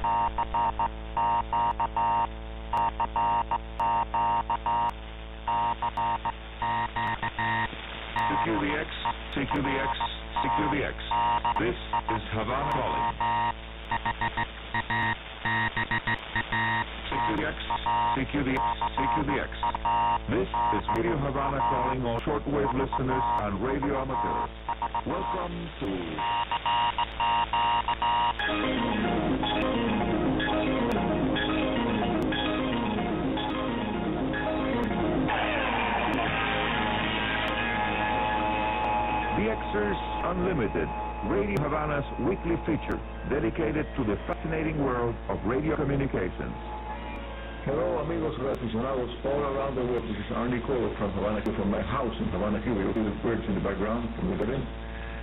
Secure the X, secure the X, secure the X. This is Havana calling. Secure the X, secure the X, secure the X. This is Radio Havana calling all shortwave listeners and radio amateurs. Welcome to DXers Unlimited, Radio Havana's weekly feature dedicated to the fascinating world of radio communications. Hello, amigos aficionados all around the world. This is Arnie Cole from Havana Cuba, from my house in Havana Cuba. You hear the birds in the background from the garden.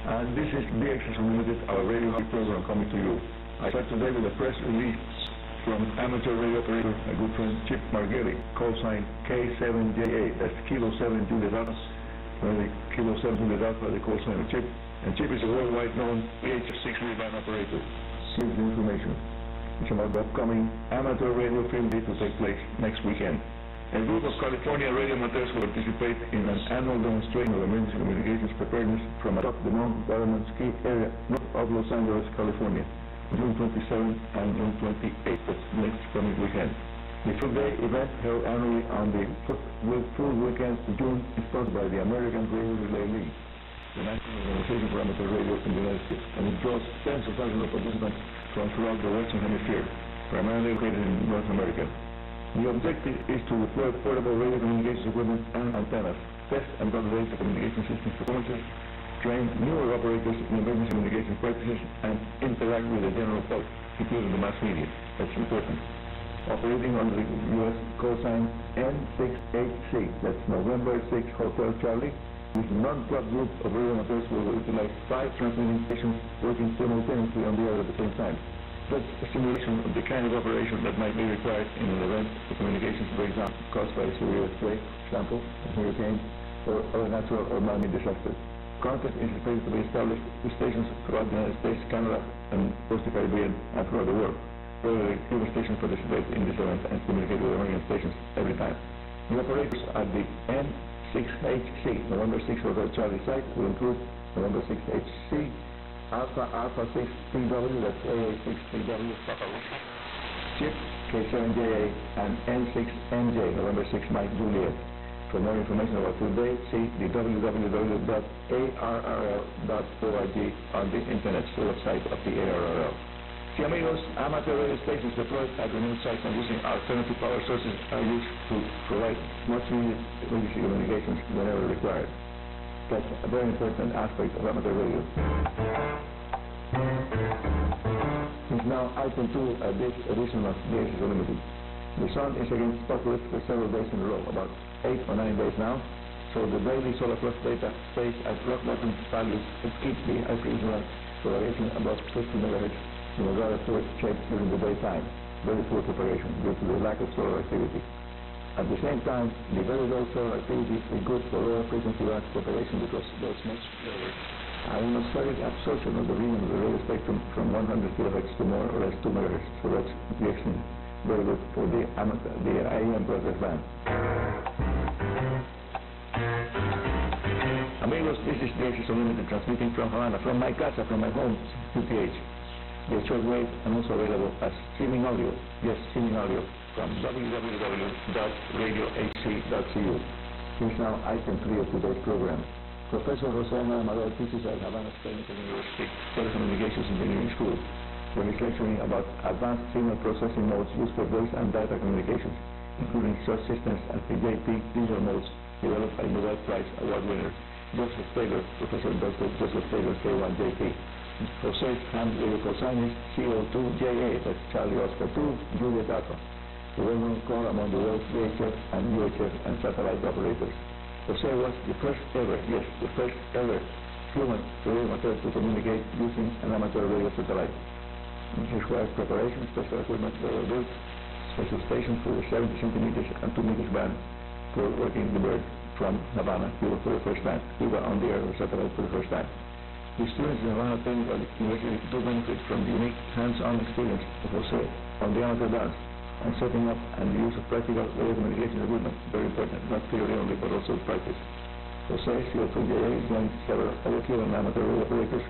And this is DXers Unlimited, our radio program coming to you. I start today with a press release from amateur radio operator, my good friend Chip Margelli, call sign K7JA. That's Kilo 7 Juliet Alpha. Kilo 7 Juliet Alpha, the call sign of Chip. And Chip is a worldwide known VH6 band operator. Here's the information. It's about the upcoming amateur radio film day to take place next weekend. A group of California radio amateurs will participate in an annual demonstration of emergency communications preparedness from atop the Mount Government Ski area north of Los Angeles, California, June 27th and June 28th, that's next coming weekend. The full-day event held annually on the full weekends to June is sponsored by the American Radio Relay League, the national organization for amateur radio in the United States, and it draws tens of thousands of participants from throughout the Western Hemisphere, primarily located in North America. The objective is to deploy portable radio communications equipment and antennas, test and validate the communication system performances, train newer operators in emergency communication practices, and interact with the general public, including the mass media. That's important. Operating under the U.S. call sign N6HC, that's November 6 Hotel Charlie, this non-club group of radio amateurs will utilize 5 transmitting stations working simultaneously on the air at the same time. That's a simulation of the kind of operation that might be required in an event of communications breakdown caused by a severe earthquake, for example, a hurricane, or other natural or man-made disasters. Contact is expected to be established with stations throughout the United States, Canada, and both the Caribbean, and throughout the world. The Cuban station participates in this event and communicate with American stations every time. The operators at the N6HC, November 6 Hotel Charlie site, will include November 6HC, Alpha 6 PW, that's AA 6 PW, Papa Whiskey, Chip K7JA, and N6NJ, November 6 Mike Juliet. For more information about today, see the www.arrl.org on the internet website of the ARRL. See, amigos, amateur radio stations deployed at remote sites and using alternative power sources are used to provide much needed emergency communications whenever required. That's a very important aspect of amateur radio. It's now item 2 at this edition of DXers Unlimited. The sun is against spotlight for several days in a row, about 8 or 9 days now, so the daily solar flux data stays at rock bottom values and keeps the high frequency variation above 50 MHz in a rather poor shape during the daytime, very poor preparation due to the lack of solar activity. At the same time, the very low solar activity is good for lower frequency band preparation because there's much lower atmospheric absorption of the region of the radio spectrum from 100 kHz to more or less 2 MHz, so that's very good for the AM broadcast band. Amigos, this is DXers Unlimited transmitting from Havana, from my casa, from my home, QTH. The shortwave and also available as streaming audio. Yes, streaming audio from www.radiohc.cu. Here's now item 3 of today's program. Professor Jose Amador teaches at Havana State University Telecommunications Engineering School, where he's lecturing about advanced signal processing modes used for voice and data communications, including such systems as the JP digital modes developed by Nobel Prize Award winner Joseph Taylor, Professor Dr. Joseph Taylor K1JP. Jose's hand radio call sign is CO2JA, that's Charlie Oscar 2, Juliet Alpha, the well-known call among the world's VHF and UHF and satellite operators. Jose was the first ever human radio amateur to communicate using an amateur radio satellite. It requires preparation, special equipment that were built, special stations for the 70 centimeters and 2 meters band for working the bird from Havana, Cuba for the first time, Cuba on the air satellite for the first time. The students in Havana Technical University do benefit from the unique hands-on experience of Jose on the amateur dance and setting up and the use of practical radio communication equipment, very important, not theory only, but also practice. Jose CO2JA joined several other Cuban amateur radio operators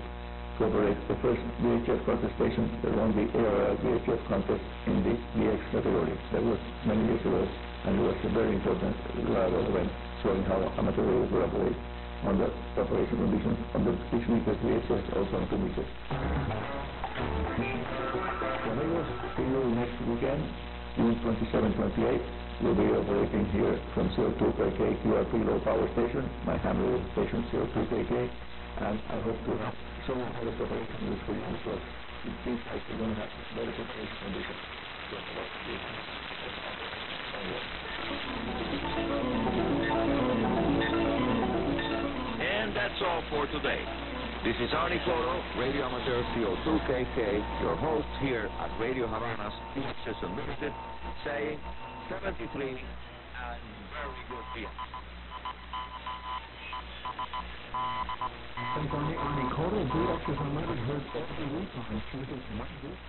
to operate the first VHF contest station that won the ARL VHF contest in the DX category. That was many years ago, and it was a very important reliable event showing how amateur radio could operate under operation conditions under 6 meters VHF, also on 2 meters. Amigos, see you next weekend, June 27-28. We'll be operating here from 02KK QRP low power station, my ham radio station 02KK, and I hope to have some of the operation in this for you because it seems like we're going to have better operation conditions. And that's all for today. This is Arnie Coro, Radio Amateur CO2KK, your host here at Radio Havana's DXers Unlimited, saying 73 and very good beer. And Arnie Coro, DXers Unlimited, heard every week on Tuesdays and Wednesdays.